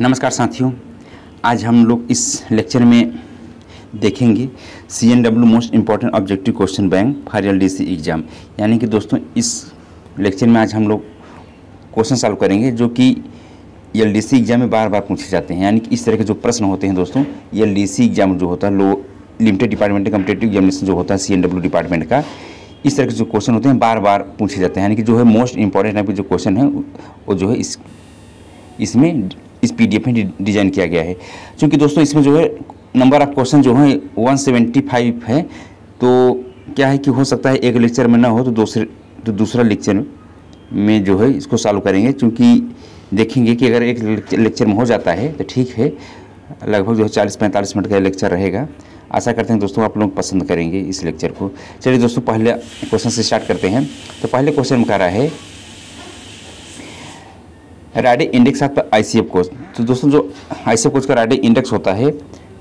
नमस्कार साथियों, आज हम लोग इस लेक्चर में देखेंगे CNW most important objective question bank for LDC exam. यानी कि दोस्तों इस लेक्चर में आज हम लोग क्वेश्चन सॉल्व करेंगे जो कि LDC एग्ज़ाम में बार बार पूछे जाते हैं। यानी कि इस तरह के जो प्रश्न होते हैं दोस्तों, LDC एग्ज़ाम जो होता है लो लिमिटेड डिपार्टमेंट कॉम्पिटिटिव एग्जामिनेशन जो होता है CNW डिपार्टमेंट का, इस तरह के जो क्वेश्चन होते हैं बार बार पूछे जाते हैं। यानी कि जो है मोस्ट इंपॉर्टेंट टाइप के जो क्वेश्चन है वो जो है इसमें इस PDF में डिज़ाइन किया गया है। क्योंकि दोस्तों इसमें जो है नंबर ऑफ क्वेश्चन जो है 175 है, तो क्या है कि हो सकता है एक लेक्चर में ना हो तो दूसरा लेक्चर में जो है इसको सॉल्व करेंगे। क्योंकि देखेंगे कि अगर एक लेक्चर में हो जाता है तो ठीक है, लगभग जो है 40-45 मिनट का लेक्चर रहेगा। आशा करते हैं दोस्तों आप लोग पसंद करेंगे इस लेक्चर को। चलिए दोस्तों पहले क्वेश्चन से स्टार्ट करते हैं। तो पहले क्वेश्चन में कह रहा है राइडे इंडेक्स ऑफ ICF कोच। तो दोस्तों जो ICF कोच का राइडे इंडेक्स होता है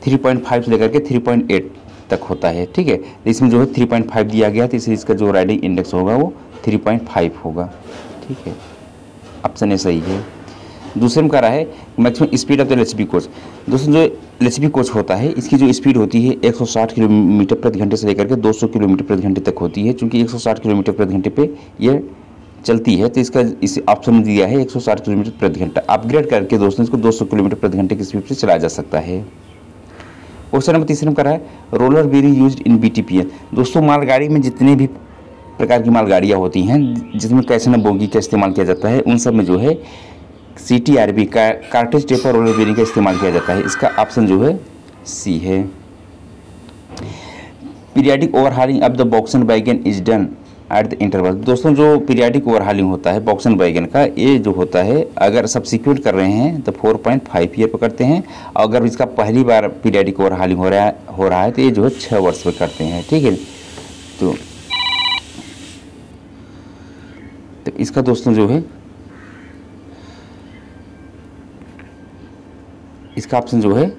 3.5 से लेकर के 3.8 तक होता है। ठीक है, इसमें जो है 3.5 दिया गया, तो इसलिए इसका जो राइडिंग इंडेक्स होगा वो 3.5 होगा। ठीक है, ऑप्शन ए सही है। दूसरे में कह रहा है maximum speed of the LHB coach. दोस्तों जो LHB कोच होता है इसकी जो स्पीड होती है 160 किलोमीटर प्रति घंटे से लेकर के 200 किलोमीटर प्रति घंटे तक होती है। चूँकि 160 किलोमीटर प्रति घंटे पे ये चलती है, तो इसका इस ऑप्शन में दिया है 160 किलोमीटर प्रति घंटा। अपग्रेड करके दोस्तों इसको 200 किलोमीटर प्रति घंटे की स्पीड से चलाया जा सकता है। क्वेश्चन नंबर तीसरे में कह रहा है roller wheel used in BTPN। दोस्तों मालगाड़ी में जितने भी प्रकार की मालगाड़ियाँ होती हैं जिसमें कैसन बोगी का इस्तेमाल किया जाता है, उन सब में जो है CTRB का कार्टेज टेपर रोलर व्हीलिंग का इस्तेमाल किया जाता है। इसका ऑप्शन जो है सी है। Periodic overhauling of the BOXN wagon is done at the interval. दोस्तों जो पीरियाडिक ओवरहालिंग होता है बॉक्सन वैगन का, ये जो होता है अगर सब्सिक्यूट कर रहे हैं तो 4.5 ईयर पर करते हैं, और अगर इसका पहली बार पीरियाडिक ओवरहालिंग हो रहा है तो ये जो है 6 वर्ष पे करते हैं। ठीक है, तो इसका दोस्तों जो है इसका ऑप्शन जो है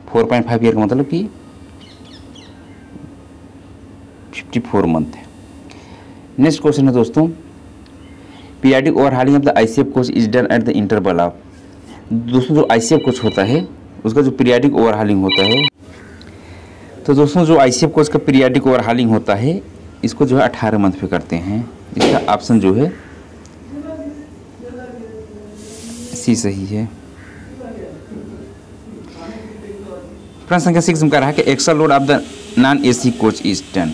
4.5 ईयर का मतलब कि 54 मंथ है। नेक्स्ट क्वेश्चन है दोस्तों periodic overhauling of the ICF coach is done at the interval of. दोस्तों जो ICF कोच होता है उसका जो पीरियाडिक ओवरहालिंग होता है, तो दोस्तों जो ICF कोच का पीरियाडिक ओवरहालिंग होता है इसको जो है 18 मंथ पे करते हैं। इसका ऑप्शन जो है सी सही है। प्रश्न संख्या 6 में कह रहा है कि extra load of the non AC coach is done.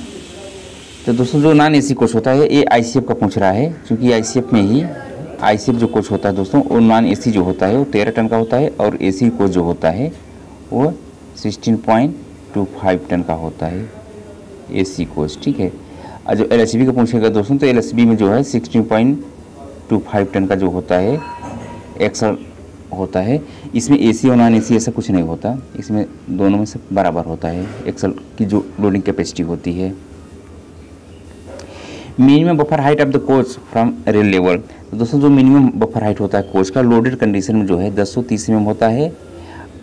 तो दोस्तों जो नॉन AC कोच होता है ये ICF का पूछ रहा है। क्योंकि ICF में ही ICF जो कोच होता है दोस्तों वो नॉन AC जो होता है वो 13 टन का होता है, और AC कोच जो होता है वो 16.25 टन का होता है AC कोच। ठीक है, और जो LHB का पूछेगा दोस्तों तो LHB में जो है 16.25 टन का जो होता है एक्सल होता है। इसमें AC और नॉन AC ऐसा कुछ नहीं होता, इसमें दोनों में सब बराबर होता है एक्सल की जो लोडिंग कैपेसिटी होती है। Minimum buffer height of the coach from rail level. तो दोस्तों जो मिनिमम बफर हाइट होता है कोच का लोडेड कंडीशन में जो है 1030 mm होता है,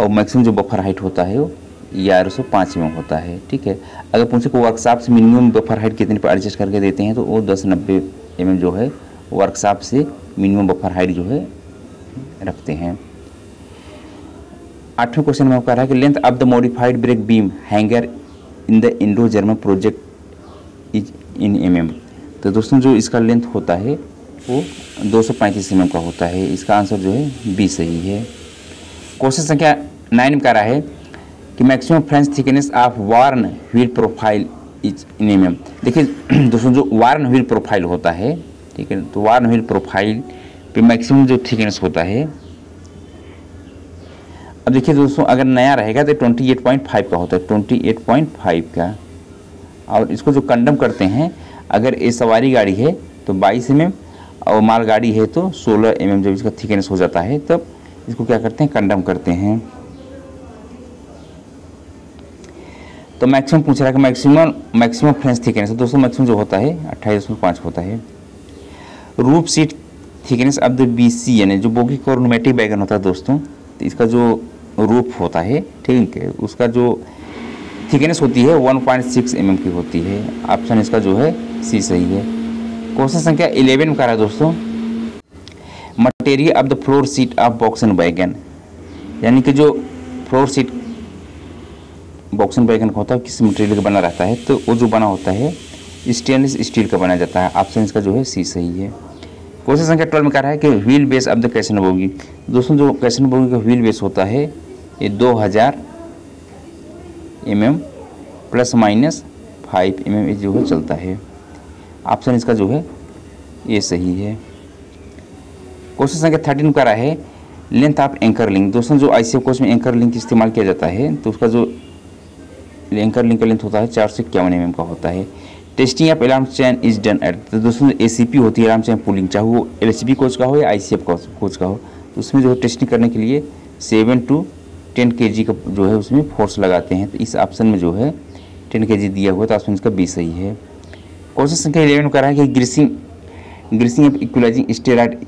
और मैक्सिमम जो बफर हाइट होता है वो 1105 mm होता है। ठीक है, अगर पूछे को वर्कशॉप से मिनिमम बफर हाइट कितने पर एडजस्ट करके देते हैं तो वो 1090 mm जो है वर्कशॉप से मिनिमम बफर हाइट जो है रखते हैं। 8वें क्वेश्चन में कह रहा है कि length of the modified brake beam hanger in the Indo German project is in mm। तो दोस्तों जो इसका लेंथ होता है वो 235 mm का होता है। इसका आंसर जो है बी सही है। क्वेश्चन संख्या 9 में कह रहा है कि maximum French thickness of worn wheel profile is in mm। देखिए दोस्तों जो वार्न व्हील प्रोफाइल होता है, ठीक है, तो वार्न व्हील प्रोफाइल पे मैक्सिमम जो थिकनेस होता है, अब देखिए दोस्तों अगर नया रहेगा तो 28.5 का होता है, 28.5 का। और इसको जो कंडम करते हैं, अगर ये सवारी गाड़ी है तो 22 mm और मालगाड़ी है तो 16 mm जब इसका थिकनेस हो जाता है तब इसको क्या करते हैं, कंडम करते हैं। तो मैक्सिमम पूछ रहा है कि मैक्सिमम फ्रेंच थिकनेस, दोस्तों मैक्सिमम जो होता है 28.5 होता है। Roof seat thickness of the BC यानी जो बोगी कोर न्यूमेटिक वैगन होता है दोस्तों, तो इसका जो रूफ होता है, ठीक है, उसका जो थिकनेस होती है 1.6 mm की होती है। ऑप्शन इसका जो है सी सही है। क्वेश्चन संख्या 11 में कह रहा है दोस्तों material of the floor seat of box and wagon. यानी कि जो फ्लोर सीट बॉक्सन वैगन का होता है किस मटेरियल का बना रहता है, तो वो जो बना होता है स्टेनलेस स्टील का बना जाता है। ऑप्शन इसका जो है सी सही है। क्वेश्चन संख्या 12 में कह रहा है कि व्हील बेस ऑफ द कैसन बोगी। दोस्तों जो कैसन बोगी का व्हील बेस होता है ये 2000 mm ± 5 mm जो है चलता है। ऑप्शन इसका जो है ये सही है। क्वेश्चन संख्या 13 में कह रहा है लेंथ ऑफ एंकर लिंक। दोस्तों जो आईसीएफ कोच में एंकर लिंक इस्तेमाल किया जाता है तो उसका जो एंकर लिंक का लेंथ होता है 451 mm का होता है। Testing of alarm chain is done at, तो दोस्तों एसीपी होती है अलार्म चेन पुलिंग, चाहे वो एलएचबी कोच का हो या आईसीएफ कोच का हो, तो उसमें जो है टेस्टिंग करने के लिए 7 to 10 kg का जो है उसमें फोर्स लगाते हैं। तो इस ऑप्शन में जो है 10 kg दिया हुआ है, तो ऑप्शन इसका बी सही है। क्वेश्चन संख्या 11 में कह रहा है कि greasing of equalising steroid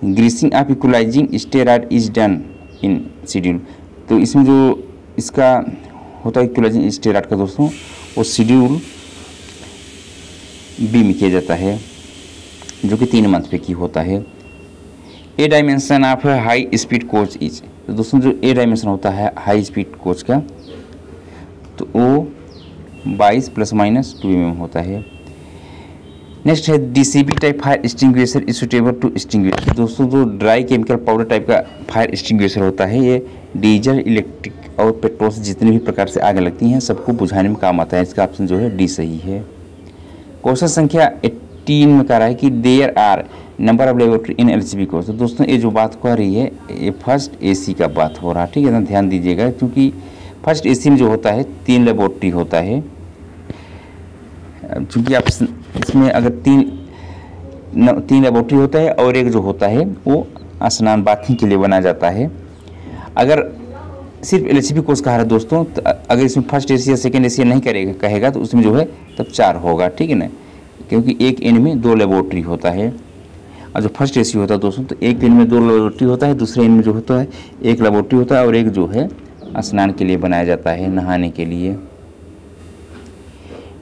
greasing of equalising steroid is done in schedule. तो इसमें जो इसका होता है इक्वलाइजिंग स्टेरॉइड का दोस्तों वो शेड्यूल बी में किया जाता है, जो कि 3 मंथ पे की होता है। A dimension of high speed coach is, तो दोस्तों जो ए डायमेंशन होता है हाई स्पीड कोच का तो वो 22 ± 2 mm होता है। नेक्स्ट है DCB type fire extinguisher is suitable to extinguish. दोस्तों जो ड्राई केमिकल पाउडर टाइप का फायर एक्सटिंग्विशर होता है ये डीजल, इलेक्ट्रिक और पेट्रोल से जितने भी प्रकार से आग लगती हैं सबको बुझाने में काम आता है। इसका ऑप्शन जो है डी सही है। क्वेश्चन संख्या 18 में कह रहा है कि there are number of laboratory in LCB course. तो दोस्तों ये जो बात कर रही है ये फर्स्ट एसी का बात हो रहा है, ठीक है ना, ध्यान दीजिएगा, क्योंकि फर्स्ट एसी में जो होता है 3 लेबोरेटरी होता है। चूँकि आप इसमें अगर 3 लेबोरेटरी होता है और एक जो होता है वो स्नान बाथिंग के लिए बनाया जाता है। अगर सिर्फ एलसीबी कोर्स कहा है दोस्तों, तो अगर इसमें फर्स्ट एसी या सेकेंड एसी नहीं कहेगा तो उसमें जो है तब 4 होगा, ठीक है ना, क्योंकि एक एंड में 2 लेबोरेटरी होता है। और जो फर्स्ट एसी होता है दोस्तों तो एक एंड में 2 लेबोरेटरी होता है, दूसरे एंड में जो होता है 1 लेबोरेटरी होता है और एक जो है स्नान के लिए बनाया जाता है, नहाने के लिए।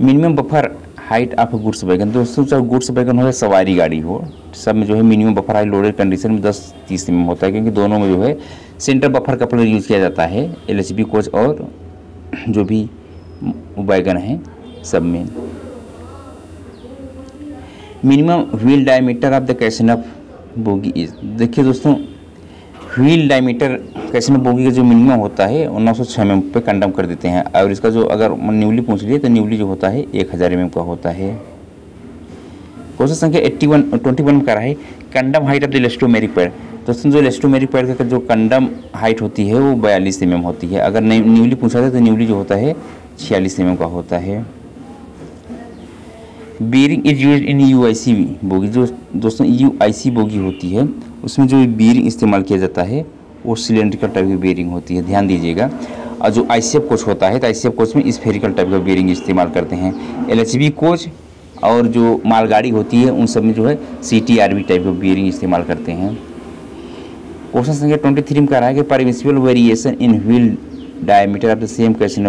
Minimum buffer height of goods wagon. दोस्तों चाहे गुड्स वैगन हो या सवारी गाड़ी हो, सब में जो है minimum buffer height loaded condition में 10-30 mm होता है, क्योंकि दोनों में जो है सेंटर बफर कपलर यूज़ किया जाता है एलएचबी कोच और जो भी वैगन है सब में। Minimum wheel diameter of the कैसन ऑफ बोगी इज। देखिए दोस्तों व्हील डायमीटर कैसन ऑफ बोगी का जो मिनिमम होता है वो 906 mm पे कंडम कर देते हैं, और इसका जो अगर न्यूली पूछ लिए तो न्यूली जो होता है 1000 mm का होता है। क्वेश्चन संख्या 21 में कह रहा है condemn height of the elastomeric pad. दोस्तों जो इलास्टोमेरिक पैड का जो कंडम हाइट होती है वो 42 mm होती है। अगर न्यूली पूछा जाए तो न्यूली जो होता है 46 mm का होता है। Bearing is use in UIC bogie. जो दोस्तों यूआईसी बोगी होती है उसमें जो बीयरिंग इस्तेमाल किया जाता है वो सिलेंड्रिकल टाइप की बीयरिंग होती है, ध्यान दीजिएगा। और जो आईसीएफ कोच होता है तो आईसीएफ कोच में स्फेरिकल टाइप का बीयरिंग इस्तेमाल करते हैं। एलएचबी कोच और जो मालगाड़ी होती है उन सब में जो है सीटीआरबी टाइप का बीयरिंग इस्तेमाल करते हैं। क्वेश्चन संख्या 23 में कह रहा है कि permissible variation in wheel diameter of the same कैसन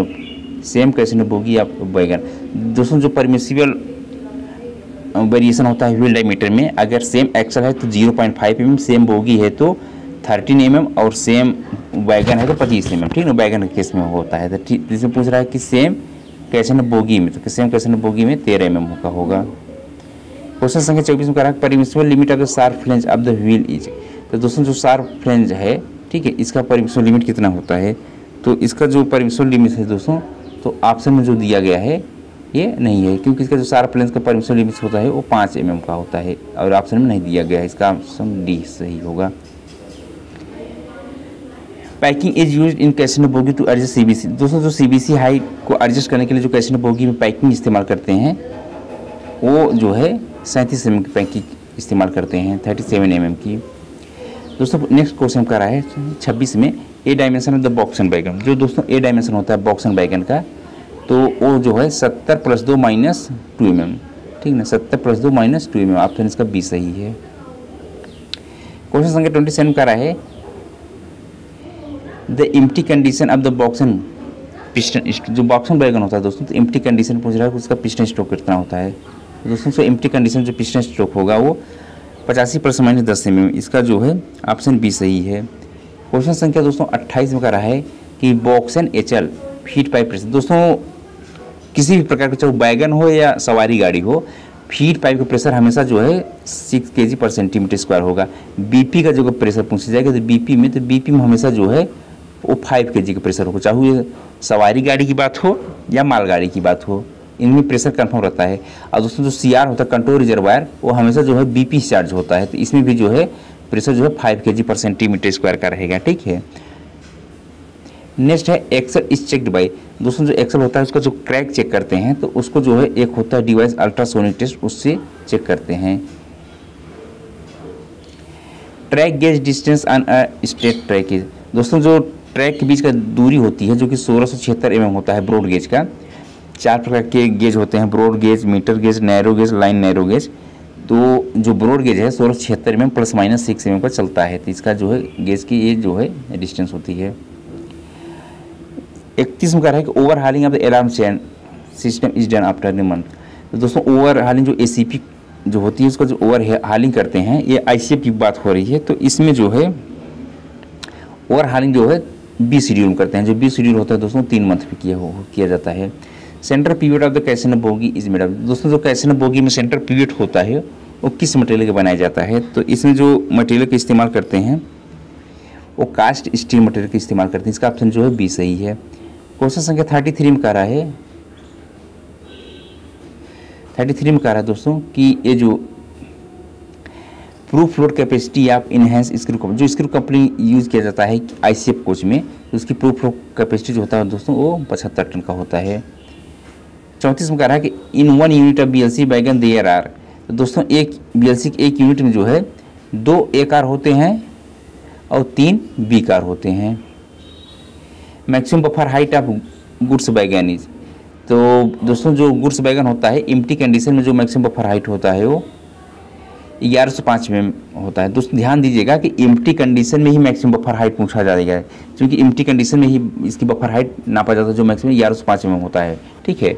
ऑफ बोगी ऑफ वैगन। दोस्तों जो परमिसिबल वेरिएशन होता है व्हील डायमीटर में, अगर सेम एक्सल है तो 0.5 mm, सेम बोगी है तो 13 mm और सेम वैगन है तो 25 mm, ठीक है ना, वैगन के केस में होता है। तो जिसमें पूछ रहा है कि सेम कैसन बोगी में, तो सेम कैसन बोगी में 13 mm का होगा। क्वेश्चन संख्या 24 में कह रहा है permissible limit of the sharp flange of the wheel is. तो दोस्तों जो शार्प फ्लेंज है, ठीक है, इसका परमिसिबल लिमिट कितना होता है, तो इसका जो परमिसिबल लिमिट है दोस्तों तो ऑप्शन में जो दिया गया है ये नहीं है, क्योंकि इसका जो शार्प फ्लेंज का परमिसिबल लिमिट होता है वो 5 mm का होता है और ऑप्शन में नहीं दिया गया है। इसका ऑप्शन डी सही होगा। पैकिंग इज यूज इन कैसन बोगी टू एडजस्ट सीबीसी। दोस्तों जो सीबीसी हाइट को एडजस्ट करने के लिए जो कैसन बोगी में पैकिंग इस्तेमाल करते हैं वो जो है 37 mm की पैकिंग इस्तेमाल करते हैं, 37 mm की। दोस्तों नेक्स्ट क्वेश्चन कर रहा है 26 में A dimension of the BOXN wagon. जो दोस्तों ए डायमेंशन होता है बॉक्सन वैगन का तो वो जो है 70 + 2 - 2 mm, ठीक ना, 70 + 2 - 2 mm, ऑप्शन इसका बी सही है। क्वेश्चन संख्या 27 कर रहा है the empty condition of the BOXN piston. जो बॉक्सन वैगन होता है दोस्तों तो एम्प्टी कंडीशन पूछ रहा है कि उसका पिस्टन स्ट्रोक कितना होता है। तो दोस्तों से एम्प्टी कंडीशन जो पिस्टन स्ट्रोक होगा वो 85 ± 10 mm, इसका जो है ऑप्शन बी सही है। क्वेश्चन संख्या दोस्तों 28 में कह रहा है कि BOXN HL feet pipe pressure. दोस्तों किसी भी प्रकार का चाहे वैगन हो या सवारी गाड़ी हो, फीट पाइप का प्रेशर हमेशा जो है 6 kg/cm² होगा। BP का जो प्रेशर पूछा जाएगा तो BP में हमेशा जो है वो 5 kg का प्रेशर होगा, चाहे ये सवारी गाड़ी की बात हो या मालगाड़ी की बात हो, इनमें प्रेशर कंफर्म रहता है। और दोस्तों जो CR होता है कंट्रोल रिजर्वायर, वो हमेशा जो है BP चार्ज होता है, तो इसमें भी जो है प्रेशर जो है 5 kg/cm² का रहेगा, ठीक है। नेक्स्ट है एक्सेल इज चेक्ड बाय। दोस्तों जो एक्सेल होता है उसका जो क्रैक चेक करते हैं तो उसको जो है एक होता है डिवाइस अल्ट्रासोनिक टेस्ट, उससे चेक करते हैं। Track gauge distance on a straight track is. दोस्तों जो ट्रैक के बीच का दूरी होती है जो कि 1676 mm होता है ब्रॉड गेज का। 4 प्रकार के गेज होते हैं, broad gauge, metre gauge, narrow gauge, line narrow gauge. तो जो ब्रॉड गेज है 1676 mm ± 6 mm का चलता है, तो इसका जो है गेज की ये जो है डिस्टेंस होती है। 31 में कह रहा है कि overhauling of the alarm chain system is done after the month. तो दोस्तों ओवर हालिंग जो ACP जो होती है उसका जो ओवर हालिंग करते हैं, ये ICF की बात हो रही है, तो इसमें जो है ओवर हालिंग जो है B शेड्यूल में करते हैं। जो B शेड्यूल होता है दोस्तों 3 मंथ पे किया जाता है। Centre pivot of the casnub bogie is made of. दोस्तों जो कैसेनर बोगी में सेंटर पिवट होता है वो किस मटेरियल का बनाया जाता है, तो इसमें जो मटेरियल का इस्तेमाल करते हैं वो कास्ट स्टील मटेरियल का इस्तेमाल करते हैं, इसका ऑप्शन जो है B सही है। क्वेश्चन संख्या 33 में कह रहा है, 33 में कह रहा है दोस्तों कि ये जो proof load capacity of enhance screw, जो स्क्रू कंपनी यूज़ किया जाता है ICF कोच में, तो उसकी प्रूफ लोड कैपेसिटी जो होता है दोस्तों वो 75 टन का होता है। 34 में कह रहा है कि in 1 unit of BLC wagon there are. तो दोस्तों एक BLC के एक यूनिट में जो है 2 A कार होते हैं और 3 B कार होते हैं। Maximum buffer height of goods wagon is. तो दोस्तों जो गुड्स वैगन होता है एम्प्टी कंडीशन में जो मैक्सिमम बफर हाइट होता है वो 1105 mm होता है। दोस्तों ध्यान दीजिएगा कि एम्प्टी कंडीशन में ही मैक्सिमम बफर हाइट पूछा जाएगा, क्योंकि एम्प्टी कंडीशन में ही इसकी बफर हाइट नापा जाता है जो मैक्सिमम 1105 mm होता है, ठीक है।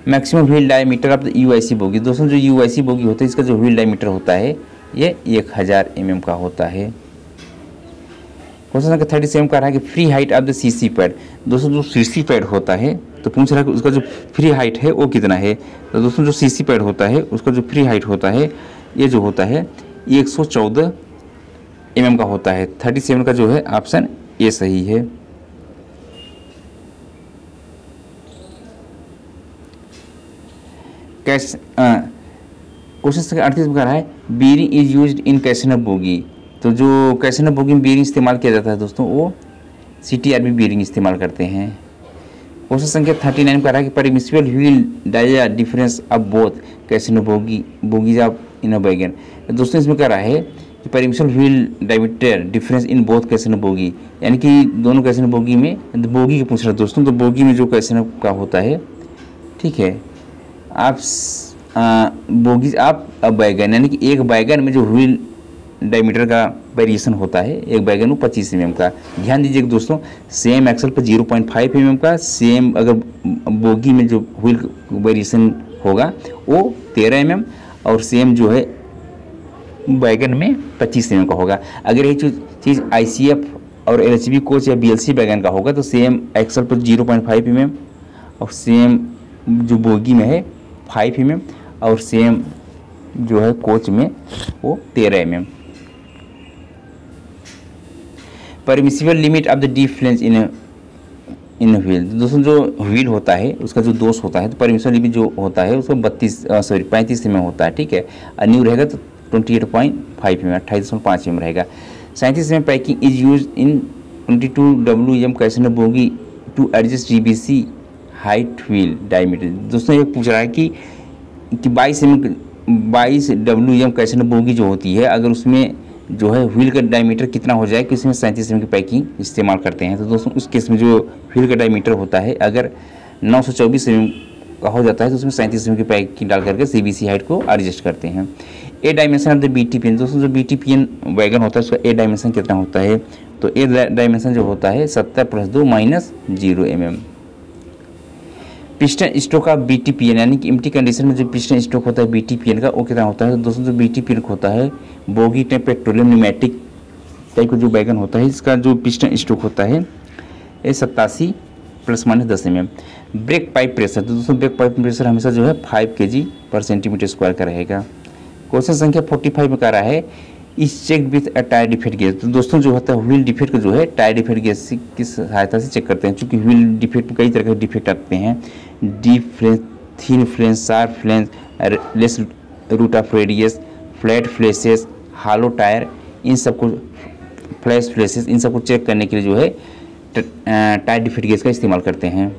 Maximum wheel diameter of the UIC bogie. दोस्तों जो UIC बोगी होता है इसका जो व्हील डायमीटर होता है ये 1000 mm का होता है। क्वेश्चन नंबर 37 कह रहा है कि free height of the CC pad. दोस्तों जो CC पैड होता है तो पूछ रहा है कि उसका जो फ्री हाइट है वो कितना है, तो दोस्तों जो CC पैड होता है उसका जो फ्री हाइट होता है ये जो होता है 114 mm का होता है। 37 का जो है ऑप्शन ए सही है। क्वेश्चन संख्या 38 में कह रहा है bearing is used in casnub bogie. तो जो कैसेनर बोगी में बीयरिंग इस्तेमाल किया जाता है दोस्तों वो CTRB बीयरिंग इस्तेमाल करते हैं। क्वेश्चन संख्या 39 में कह रहा है कि permissible wheel dia difference of both casnub bogies of in a wagon. दोस्तों इसमें कह रहा है कि permissible wheel diameter difference in both casnub bogie, यानी कि दोनों कैसेनर बोगी में बोगी के पूछ रहा है दोस्तों, तो बोगी में जो कैसेनर का होता है, ठीक है, आप बोगीज आप वैगन, यानी कि एक वैगन में जो व्हील डायमीटर का वेरिएशन होता है एक वैगन में 25 mm का। ध्यान दीजिए दोस्तों सेम एक्सल पर 0.5 mm का, सेम अगर बोगी में जो व्हील वेरिएशन होगा वो 13 mm और सेम जो है वैगन में 25 mm का होगा। अगर ये चीज़ ICF और LHB कोच या BLC वैगन का होगा तो सेम एक्सल पर 0.5 mm और सेम जो बोगी में है 5 mm और सेम जो है कोच में वो 13 mm। Permissible limit of the deep flange in wheel. दोस्तों जो व्हील होता है उसका जो दोष होता है तो परमिसिबल लिमिट जो होता है उसको 35 mm होता है, ठीक है। और न्यू रहेगा तो 28.5 mm 28.5 mm रहेगा। 37 में packing is use in 22 WM casnub bogie to adjust DBC height wheel diameter. दोस्तों ये पूछ रहा है कि 22 WM कैसेनर बोगी जो होती है अगर उसमें जो है व्हील का डायमीटर कितना हो जाए कि उसमें 37 mm की पैकिंग इस्तेमाल करते हैं। तो दोस्तों उस केस में जो व्हील का डायमीटर होता है अगर 924 mm का हो जाता है तो उसमें 37 mm की पैकिंग डाल करके CBC हाइट को एडजस्ट करते हैं। ए डायमेंशन ऑफ द BTPN। दोस्तों जो BTPN वैगन होता है उसका ए डायमेंशन कितना होता है, तो ए डायमेंशन जो होता है 70 + 2 - 0 mm। पिस्टन स्ट्रोक का BTPN यानी कि एम्प्टी कंडीशन में जो पिस्टन स्ट्रोक होता है BTPN का वो कितना होता है? तो दोस्तों जो BTPN होता है bogie type petroleum pneumatic type का जो वैगन होता है इसका जो पिस्टन स्ट्रोक होता है ये 87 ± 10 mm। ब्रेक पाइप प्रेशर, तो दोस्तों ब्रेक पाइप प्रेशर हमेशा जो है 5 kg/cm² का रहेगा। क्वेश्चन संख्या 45 में कह रहा है is check with a tyre defect gauge. तो दोस्तों जो होता है व्हील डिफेक्ट जो है टायर डिफेक्ट गेज की सहायता से चेक करते हैं, क्योंकि व्हील डिफेक्ट में कई तरह के डिफेक्ट आते हैं, deep flange, thin flange, sharp flange, less root of radius, flat places, hollow tyre, इन सबको फ्लैश फ्लेसेस, इन सबको चेक करने के लिए जो है टायर डिफेक्ट गेज का इस्तेमाल करते हैं।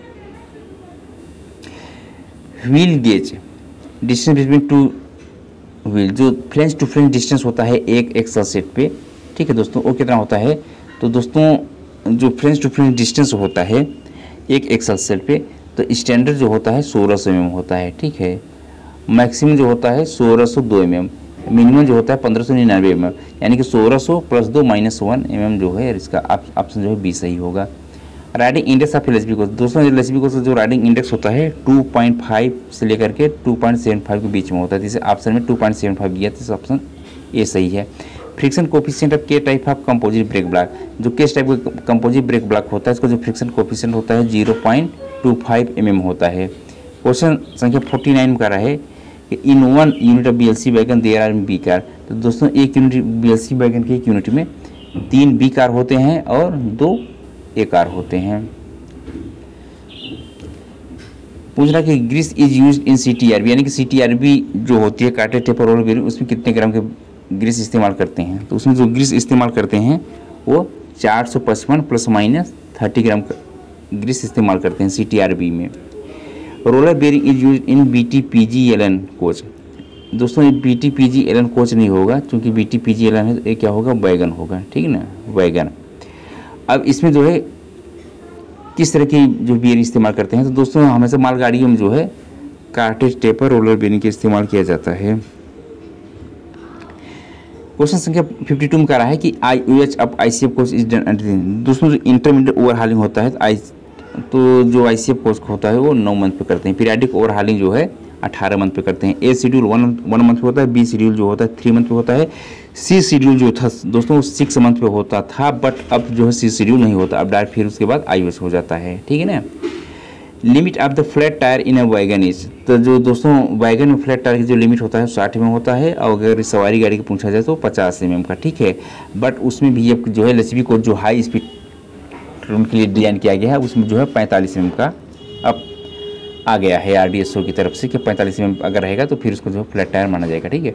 Wheel gauge distance between two wheel, जो फ्लेंस टू फ्लेंस डिस्टेंस होता है एक एक्सल सेट पे, ठीक है दोस्तों, वो कितना होता है? तो दोस्तों जो फ्लेंस टू फ्लेंस डिस्टेंस होता है एक एक्सल सेट पे, तो स्टैंडर्ड जो होता है 1600 mm होता है, ठीक है। मैक्सिमम जो होता है 1602 mm, मिनिमम जो होता है 1599 mm, यानी कि 1600 + 2 - 1 mm जो है इसका ऑप्शन जो है बी सही होगा। Riding index of LHB course, दोस्तों एलएचबी कोर्स जो राइडिंग इंडेक्स होता है 2.5 से लेकर के 2.75 के बीच में होता है, जैसे ऑप्शन में 2.75 दिया तो ऑप्शन ए सही है। Friction coefficient of K type of composite brake block, जो किस टाइप का कंपोजिट ब्रेक ब्लॉक होता है इसका जो फ्रिक्शन कोफिशिएंट होता है 0.25 mm होता है। क्वेश्चन संख्या 49 में कह रहा है कि in 1 unit of BLC wagon there are B car. तो दोस्तों एक यूनिट BLC वैगन के एक यूनिट में 3 बी कार होते हैं और 2 ए कार होते हैं। पूछ रहा कि grease is used in CTRB, यानी कि CTRB जो होती है कार्टेज टेपर रोलर बेयरिंग, उसमें कितने ग्राम के ग्रीस इस्तेमाल करते हैं? तो उसमें जो ग्रीस इस्तेमाल करते हैं वो 455 ± 30 ग्राम का ग्रीस इस्तेमाल करते हैं CTRB में। Roller bearing is used in BTPGLN coach, दोस्तों ये BTPGLN कोच नहीं होगा, क्योंकि BTPGLN है तो ये क्या होगा? वैगन होगा, ठीक है ना, वैगन। अब इसमें जो है किस तरह की जो बेयरिंग इस्तेमाल करते हैं? तो दोस्तों हमेशा मालगाड़ियों में जो है कार्टेज टेपर रोलर बेयरिंग का इस्तेमाल किया जाता है। क्वेश्चन संख्या 52 में कह रहा है कि IOH of ICF course is done. दोस्तों जो इंटरमीडिएट ओवरहालिंग होता है तो जो ICF कोर्स होता है वो 9 मंथ पे करते हैं। पीरियडिक ओवरहालिंग जो है 18 मंथ पे करते हैं। A शेड्यूल 1 मंथ पे होता है, B शेड्यूल जो होता है 3 मंथ पे होता है, C शेड्यूल जो था दोस्तों 6 मंथ पे होता था, बट अब जो है C शेड्यूल नहीं होता, अब डायरेक्ट फिर उसके बाद IOH हो जाता है, ठीक है ना। Limit of the flat tyre in a wagon is, तो जो दोस्तों वैगन में फ्लैट टायर की जो लिमिट होता है 60 mm होता है, और अगर सवारी गाड़ी का पूछा जाए तो 50 mm का, ठीक है। बट उसमें भी अब जो है LHB को जो हाई स्पीड ट्रेन के लिए डिजाइन किया गया है उसमें जो है 45 mm का अब आ गया है RDSO की तरफ से कि 45 mm अगर रहेगा तो फिर उसको जो फ्लैट टायर माना जाएगा, ठीक है।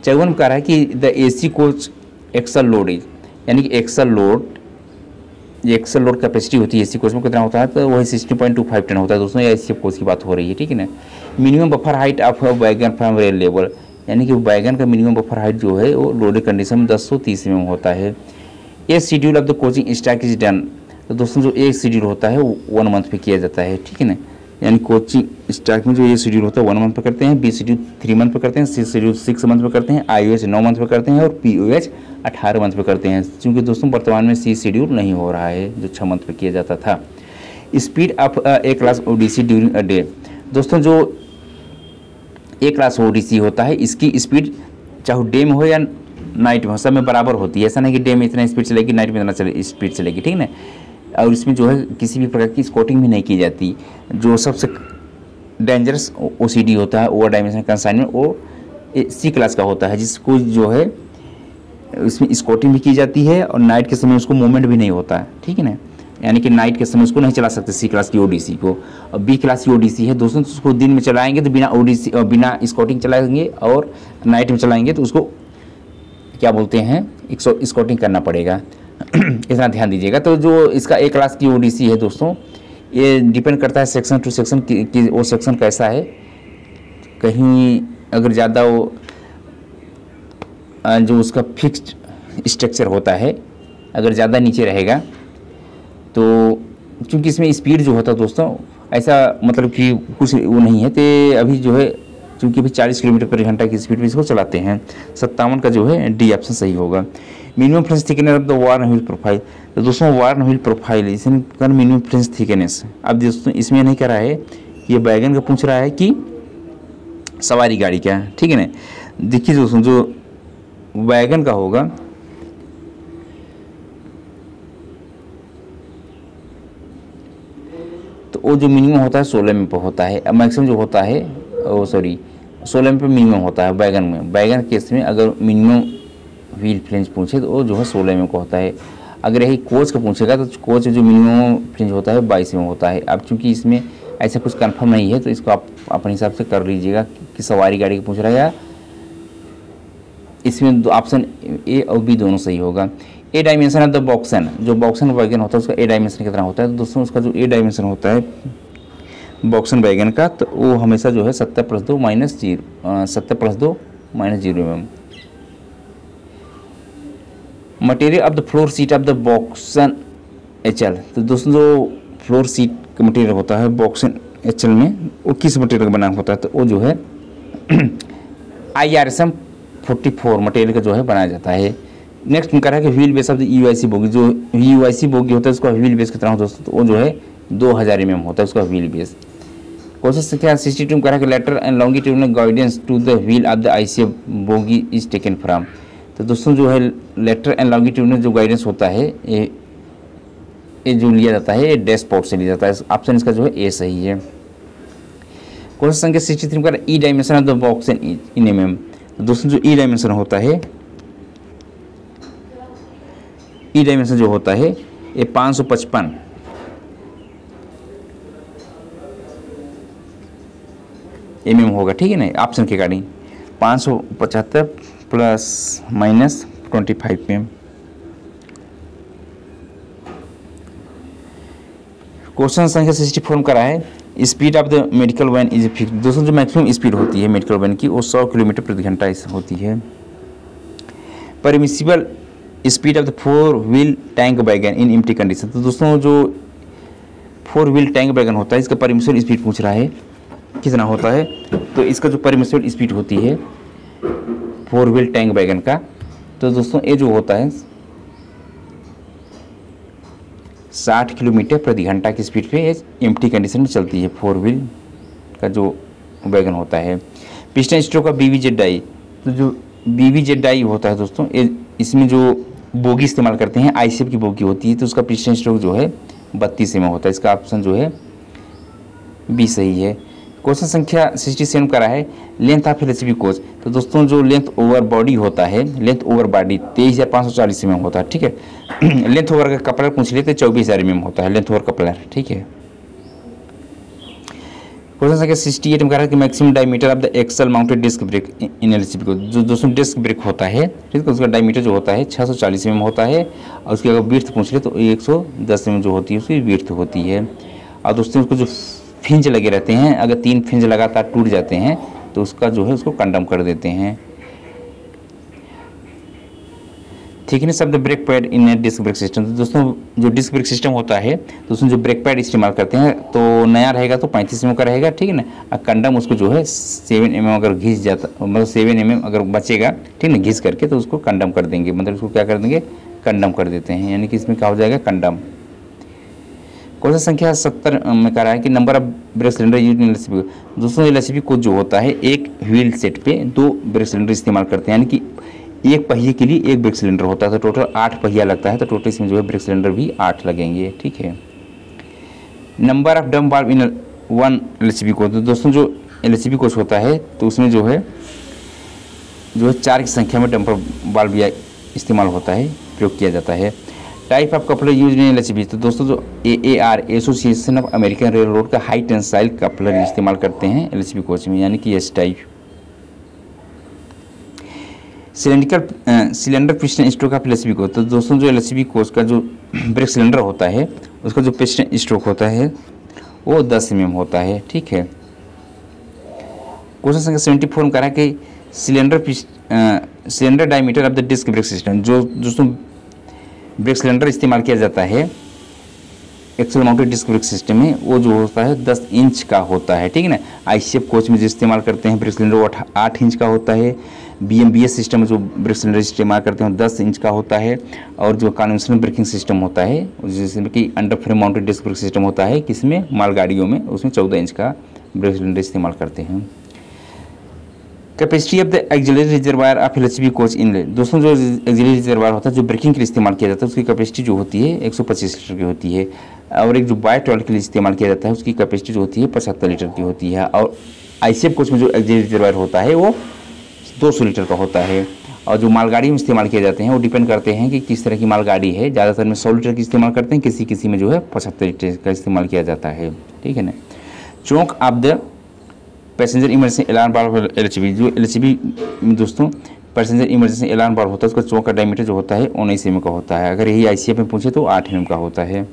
54 में कह रहा है कि the AC coach axle load is, यानी कि एक्सल लोड कैपेसिटी होती है AC कोच में कितना होता है? तो वही 60.25 टन होता है दोस्तों, ये AC कोच की बात हो रही है, ठीक है ना। Minimum buffer height of wagon from rail level, यानी कि वैगन का मिनिमम बफर हाइट जो है वो लोडेड कंडीशन में 1030 mm होता है। A schedule of the coaching stock is done, तो दोस्तों जो एक शेड्यूल होता है वो 1 मंथ पे किया जाता है, ठीक है ना। यानी कोचिंग स्टैक में जो ये शेड्यूल होता है 1 मंथ पे करते हैं, B शेड्यूल 3 मंथ पे करते हैं, C शेड्यूल 6 मंथ पे करते हैं, IOH 9 मंथ पे करते हैं और POH 18 मंथ पे करते हैं। क्योंकि दोस्तों वर्तमान में C शेड्यूल नहीं हो रहा है जो 6 मंथ पे किया जाता था। Speed of A class ODC during a day, दोस्तों जो A क्लास ODC होता है इसकी स्पीड चाहे डे में हो या नाइट में हो, सब में बराबर होती है। ऐसा नहीं कि डे में इतना स्पीड चलेगी नाइट में इतना स्पीड चलेगी, ठीक है ना। और इसमें जो है किसी भी प्रकार की स्कोटिंग भी नहीं की जाती। जो सबसे डेंजरस OCD होता है ओवर डायमेंशन कंसाइनमेंट वो C क्लास का होता है, जिसको जो है इसमें स्कोटिंग भी की जाती है और नाइट के समय उसको मूवमेंट भी नहीं होता है, ठीक है ना। यानी कि नाइट के समय उसको नहीं चला सकते C क्लास की ODC को। और B क्लास की ODC है दोस्तों, तो उसको दिन में चलाएंगे तो बिना ODC और बिना स्कोटिंग चलाएंगे, और नाइट में चलाएंगे तो उसको क्या बोलते हैं स्कोटिंग करना पड़ेगा। इतना ध्यान दीजिएगा। तो जो इसका A क्लास की ODC है दोस्तों, ये डिपेंड करता है सेक्शन टू सेक्शन कि वो सेक्शन कैसा है। कहीं अगर ज़्यादा वो जो उसका फिक्स्ड स्ट्रक्चर होता है अगर ज़्यादा नीचे रहेगा तो क्योंकि इसमें स्पीड जो होता है दोस्तों ऐसा मतलब कि कुछ वो नहीं है, तो अभी जो है क्योंकि अभी 40 किलोमीटर/घंटा की स्पीड में इसको चलाते हैं। 57 का जो है D ऑप्शन सही होगा। Minimum French thickness of the worn wheel profile, तो दोस्तों वार्न व्हील प्रोफाइल इसमें मिनिमम फ्रेंच थिकनेस। अब दोस्तों इसमें नहीं कह रहा है ये वैगन का पूछ रहा है कि सवारी गाड़ी का, ठीक है ना। देखिए दोस्तों, जो वैगन का होगा तो वो जो मिनिमम होता है 16 mm पे होता है, मैक्सिमम जो होता है 16 mm पे मिनिमम होता है वैगन में। वैगन केस में अगर मिनिमम व्हील फ्लेंज पूछे तो वो जो है 16 mm का होता है। अगर यही कोच का पूछेगा तो कोच जो मिनिमम फ्लेंज होता है 22 mm होता है। अब चूंकि इसमें ऐसा कुछ कंफर्म नहीं है तो इसको आप अपने हिसाब से कर लीजिएगा कि सवारी गाड़ी का पूछ रहा है या इसमें ऑप्शन ए और बी दोनों सही होगा। ए डायमेंशन ऑफ द बॉक्सन, जो बॉक्सन वैगन होता है उसका ए डायमेंशन कितना होता है, तो दोस्तों उसका जो ए डायमेंशन होता है बॉक्सन वैगन का तो वो हमेशा जो है 70+2 -0 mm। Material of the floor seat of the BOXN HL, तो दोस्तों जो फ्लोर सीट का मटेरियल होता है बॉक्सन HL में वो किस मटेरियल का बना होता है, तो वो जो है IRSM 44 मटेरियल का जो है बनाया जाता है। नेक्स्ट कह रहा है कि wheel base of the UIC bogie, जो UIC बोगी होता है उसका व्हील बेस कितना होता है दोस्तों, तो वो जो है 2000 mm होता है उसका व्हील बेस। क्वेश्चन संख्या 62 कह रहा है कि lateral and longitudinal guidance to the wheel of the ICF bogie is taken from, तो दोस्तों जो है लेटर एंड लॉन्गिट्यूडनल जो गाइडेंस होता है ये जो लिया जाता है ये डैशबोर्ड से लिया जाता है। ऑप्शन इसका जो है ए सही है। क्वेश्चन संख्या 63 का E dimension of the box in mm, तो दोस्तों जो ई डायमेंशन होता है, ई डायमेंशन जो होता है ये 555 mm होगा, ठीक है ना। ऑप्शन के अकॉर्डिंग 575 ± 25 mm। क्वेश्चन संख्या 64 करा है speed of the medical van is fix, दोस्तों जो मैक्सिमम स्पीड होती है मेडिकल वैन की वो 100 किलोमीटर प्रति घंटा होती है। Permissible speed of the 4 wheel tank wagon in empty condition, तो दोस्तों जो 4 व्हील टैंक वैगन होता है इसका परमिसिबल स्पीड पूछ रहा है कितना होता है, तो इसका जो परमिसिबल स्पीड होती है 4 व्हील टैंक वैगन का, तो दोस्तों ये जो होता है 60 किलोमीटर प्रति घंटा की स्पीड पे एम्प्टी कंडीशन में चलती है 4 व्हील का जो वैगन होता है। पिस्टन स्ट्रोक का BVZ, तो जो BVZ होता है दोस्तों इसमें जो बोगी इस्तेमाल करते हैं ICF की बोगी होती है, तो उसका पिस्टन स्ट्रोक जो है 32 mm होता है। इसका ऑप्शन जो है बी सही है। क्वेश्चन संख्या 67 करा है लेंथ ऑफ LHB कोच, तो दोस्तों जो लेंथ ओवर बॉडी होता है, लेंथ ओवर बॉडी 23,540 mm होता है, ठीक है। लेंथ ओवर का कपलर पूछ लेते 24,000 mm होता है लेंथ ओवर कपलर, ठीक है। क्वेश्चन संख्या 68 में कह रहा है कि maximum diameter of the axle mounted disc brake in LHB coach, जो दोस्तों डिस्क ब्रेक होता है, ठीक है, उसका डायमीटर जो होता है 640 mm होता है और उसकी अगर विड्थ पूछ ले तो 110 mm जो होती है उसकी विड्थ होती है। और दोस्तों उसको जो फिंज लगे रहते हैं, अगर 3 फिंज लगातार टूट जाते हैं तो उसका जो है उसको कंडम कर देते हैं, thickness of the brake pad in a disc brake system, तो दोस्तों जो डिस्क ब्रेक सिस्टम होता है तो उसमें जो ब्रेक पैड इस्तेमाल करते हैं तो नया रहेगा तो 35 mm का रहेगा, ठीक है ना। और कंडम उसको जो है 7 mm अगर घिस जाता, मतलब 7 mm अगर बचेगा, ठीक है ना, घिस करके तो उसको कंडम कर देंगे, मतलब उसको क्या कर देंगे कंडम कर देते हैं, यानी कि इसमें क्या हो जाएगा कंडम। क्वेश्चन संख्या 70 में कह रहा है कि number of brake cylinder use in LHB, दोस्तों LHB कोच जो होता है एक व्हील सेट पे 2 ब्रेक सिलेंडर इस्तेमाल करते हैं, यानी कि एक पहिए के लिए 1 ब्रेक सिलेंडर होता है, तो टोटल 8 पहिया लगता है, तो टोटल इसमें जो है ब्रेक सिलेंडर भी 8 लगेंगे, ठीक है। नंबर ऑफ डम वाल्व इन 1 LHB कोच, तो दोस्तों जो LHB कोच होता है तो उसमें जो है 4 की संख्या में डंपर वाल्व इस्तेमाल होता है, प्रयोग किया जाता है। Type of coupler use in LHB, तो दोस्तों जो AAR association of American rail road का हाई टेंसाइल कपलर इस्तेमाल करते हैं LHB कोच में, यानी कि S type. Cylinder piston stroke of LHB coach, तो दोस्तों जो LHB कोच का जो ब्रेक सिलेंडर होता है उसका जो पिस्टन स्ट्रोक होता है वो 10 mm होता है, ठीक है। क्वेश्चन संख्या 74 में कह रहा है कि cylinder diameter of the disc brake system, जो दोस्तों ब्रेक सिलेंडर इस्तेमाल किया जाता है axle mounted disc brake system में वो जो होता है 10 इंच का होता है, ठीक है ना। ICF कोच में जो इस्तेमाल करते हैं ब्रेक सिलेंडर वो 8 इंच का होता है। BMBS सिस्टम में जो ब्रेक सिलेंडर इस्तेमाल करते हैं 10 इंच का होता है। और जो कन्वेंशनल ब्रेकिंग सिस्टम होता है जिसमें कि under frame mounted disc brake system होता है किसमें मालगाड़ियों में, उसमें 14 इंच का ब्रेक सिलेंडर इस्तेमाल करते हैं। Capacity of the axillary reservoir of LHB coach inlet, दोस्तों जो एक्सिलरी रिजर्वायर होता है जो ब्रेकिंग के लिए इस्तेमाल किया जाता है उसकी कैपेसिटी जो होती है 125 लीटर की होती है, और एक जो बाय टॉयलेट के लिए इस्तेमाल किया जाता है उसकी कैपेसिटी जो होती है 75 लीटर की होती है, और आईसीएफ कोच में जो एक्सिलरी रिजर्वायर होता है वो 200 लीटर का होता है। और जो मालगाड़ी में इस्तेमाल किए जाते हैं वो डिपेंड करते हैं कि किस तरह की मालगाड़ी है, ज़्यादातर में 100 लीटर की इस्तेमाल करते हैं, किसी किसी में जो है 75 लीटर का इस्तेमाल किया जाता है, ठीक है ना। Choke of the passenger emergency alarm bar LHB, जो एलएचबी दोस्तों पैसेंजर इमरजेंसी अलार्म बार होता है उसका चौक का डायमीटर जो होता है 19 mm का होता है, अगर यही आईसीएफ में पूछे तो 8 mm का होता है।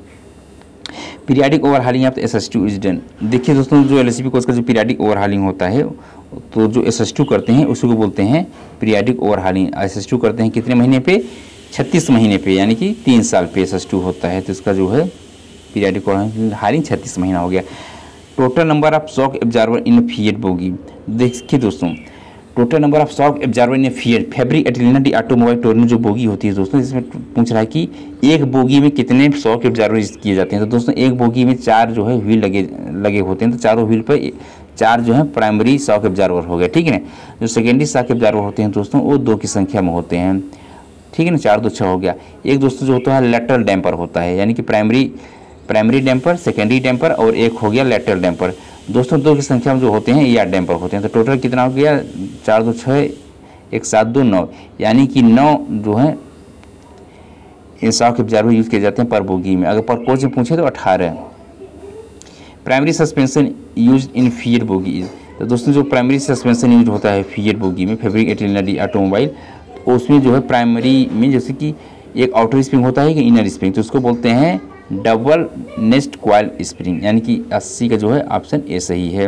Periodic overhauling of SS two is done, देखिए दोस्तों जो एलएचबी कोच का जो पीरियाडिक ओवरहालिंग होता है तो जो एसएस2 करते हैं उसी को बोलते हैं पीरियाडिक ओवरहालिंग। एसएस2 करते हैं कितने महीने पे, 36 महीने पे, यानी कि 3 साल पे एसएस2 होता है, तो इसका जो है पीरियाडिक ओवरहालिंग 36 महीना हो गया। Total number of shock absorber in Fiat bogie, देखिए दोस्तों total number of shock absorber in Fiat Fabbrica Italiana di Automobili Torino जो बोगी होती है दोस्तों, इसमें पूछ रहा है कि एक बोगी में कितने शॉक एब्जॉर्बर किए जाते हैं। तो दोस्तों एक बोगी में 4 जो है व्हील लगे होते हैं, तो चारों व्हील पर 4 जो है प्राइमरी शॉक एब्जॉर्बर हो गए, ठीक है ना। जो सेकेंडरी शॉक एब्जॉर्बर होते हैं दोस्तों वो 2 की संख्या में होते हैं, ठीक है ना, 4 2 6 हो गया। एक दोस्तों जो होता है लेटरल डैम्पर होता है, यानी कि प्राइमरी डैम्पर, सेकेंडरी डैम्पर और एक हो गया लेटरल डैम्पर, दोस्तों 2 की संख्या में जो होते हैं एआर डैम्पर होते हैं। तो टोटल कितना हो गया, 4 2 6 1 7 2 9, यानी कि 9 जो है ये शॉक एब्जॉर्बर यूज़ किए जाते हैं पर बोगी में। अगर पर कोच में पूछे तो 18। Primary suspension use in Fiat bogie, तो दोस्तों जो प्राइमरी सस्पेंशन यूज होता है फिएट बोगी में फैब्रिक एटिलिना डी ऑटोमोबाइल, तो उसमें जो है प्राइमरी में जैसे कि एक आउटर स्प्रिंग होता है कि इनर स्प्रिंग, तो उसको बोलते हैं डबल नेस्ट कॉइल स्प्रिंग, यानी कि 80 का जो है ऑप्शन ए सही है।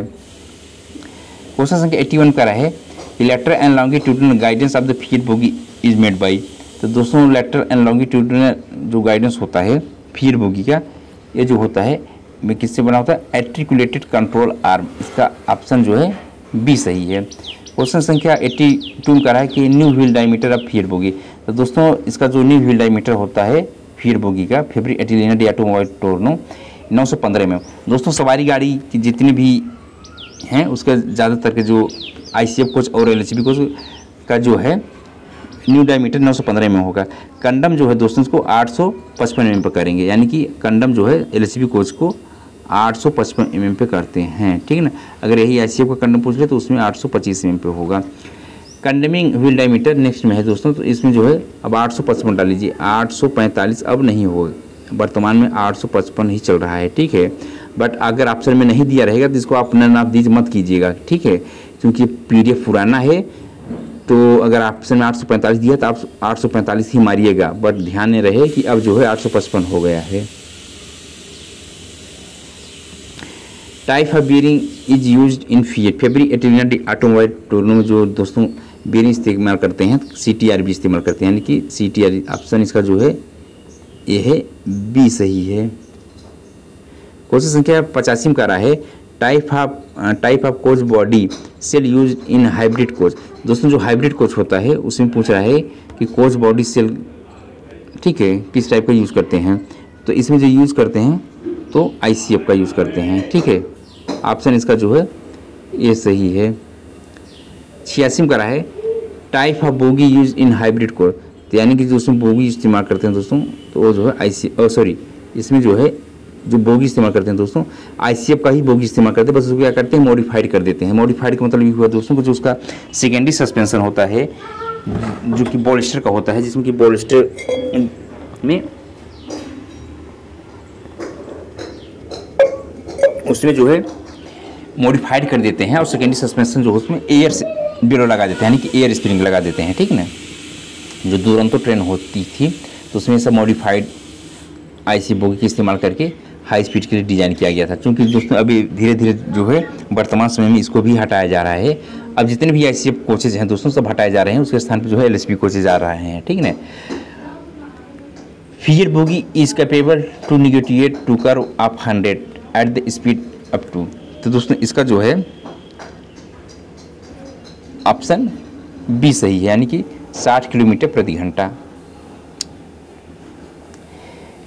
क्वेश्चन संख्या 81 का है lateral and longitudinal guidance of the fiat bogie is made by, तो दोस्तों लेटरल एंड लॉन्गिट्यूडिनल जो गाइडेंस होता है फिएट बोगी का ये जो होता है में किससे बना होता है, आर्टिकुलेटेड कंट्रोल आर्म, इसका ऑप्शन जो है बी सही है। क्वेश्चन संख्या 82 का है कि new wheel diameter of fiat bogie, तो दोस्तों इसका जो न्यू व्हील डायमीटर होता है फिएट बोगी का fabric Italiana di Automobili टोरनो 915 mm। दोस्तों सवारी गाड़ी की जितनी भी हैं उसका ज़्यादातर के जो आईसीएफ कोच और एलएचबी कोच का जो है न्यू डायमीटर 915 mm होगा। कंडम जो है दोस्तों इसको 855 mm पर करेंगे, यानी कि कंडम जो है एलएचबी कोच को 855 mm पे करते हैं, ठीक है ना। अगर यही आईसीएफ का कंडम पूछ ले तो उसमें 825 mm पे होगा। कंडमिंग व्हील डायमीटर नेक्स्ट में है दोस्तों, तो इसमें जो है अब 855 डाल लीजिए, 845 अब नहीं होगा, वर्तमान में 855 ही चल रहा है, ठीक है। बट अगर ऑप्शन में नहीं दिया रहेगा तो इसको आप नाप दीज मत कीजिएगा, ठीक है, क्योंकि पीडीएफ पुराना है। तो अगर ऑप्शन में 845 दिया तो आप 845 ही मारिएगा, बट ध्यान में रहे कि अब जो है 855 हो गया है। Type of bearing is used in Fiat Fabbrica Italiana di Automobili Torino में जो दोस्तों बियरिंग इस्तेमाल करते हैं सीटीआर भी इस्तेमाल करते हैं, यानी कि सीटीआर ऑप्शन इसका जो है ये है बी सही है। क्वेश्चन संख्या 85 का रहा है type of coach body shell use in hybrid coach, दोस्तों जो हाइब्रिड कोच होता है उसमें पूछ रहा है कि कोच बॉडी सेल, ठीक है, किस टाइप का यूज़ करते हैं। तो इसमें जो यूज़ करते हैं तो आईसीएफ का यूज़ करते हैं, ठीक है, ऑप्शन इसका जो है ये सही है। 86 का रहा है type of bogie use in hybrid coach, तो यानी कि दोस्तों बोगी इस्तेमाल करते हैं दोस्तों तो वो जो है इसमें जो है जो बोगी इस्तेमाल करते हैं दोस्तों आईसीएफ का ही बोगी इस्तेमाल करते हैं, बस उसको क्या करते हैं मॉडिफाइड कर देते हैं। मॉडिफाइड का मतलब ये हुआ दोस्तों कि जो उसका सेकेंडरी सस्पेंशन होता है जो कि बॉलिस्टर का होता है, जिसमें कि बॉलिस्टर में उसमें जो है मॉडिफाइड कर देते हैं और सेकेंडरी सस्पेंशन जो उसमें एयर ब्यूरो लगा देते हैं, यानी कि एयर स्प्रिंग लगा देते हैं, ठीक है ना। जो दुरंतो ट्रेन होती थी तो उसमें सब मॉडिफाइड आईसी बोगी का इस्तेमाल करके हाई स्पीड के लिए डिज़ाइन किया गया था। क्योंकि दोस्तों अभी धीरे धीरे जो है वर्तमान समय में इसको भी हटाया जा रहा है। अब जितने भी आईसीएफ कोचेज हैं दोस्तों सब हटाए जा रहे हैं, उसके स्थान पर जो है एलएचबी कोचेज आ रहे हैं, ठीक है ना। Fiat bogie is capable to negotiate to curve of 100 at the speed up to, तो दोस्तों इसका जो है ऑप्शन बी सही है, यानी कि 60 किलोमीटर प्रति घंटा।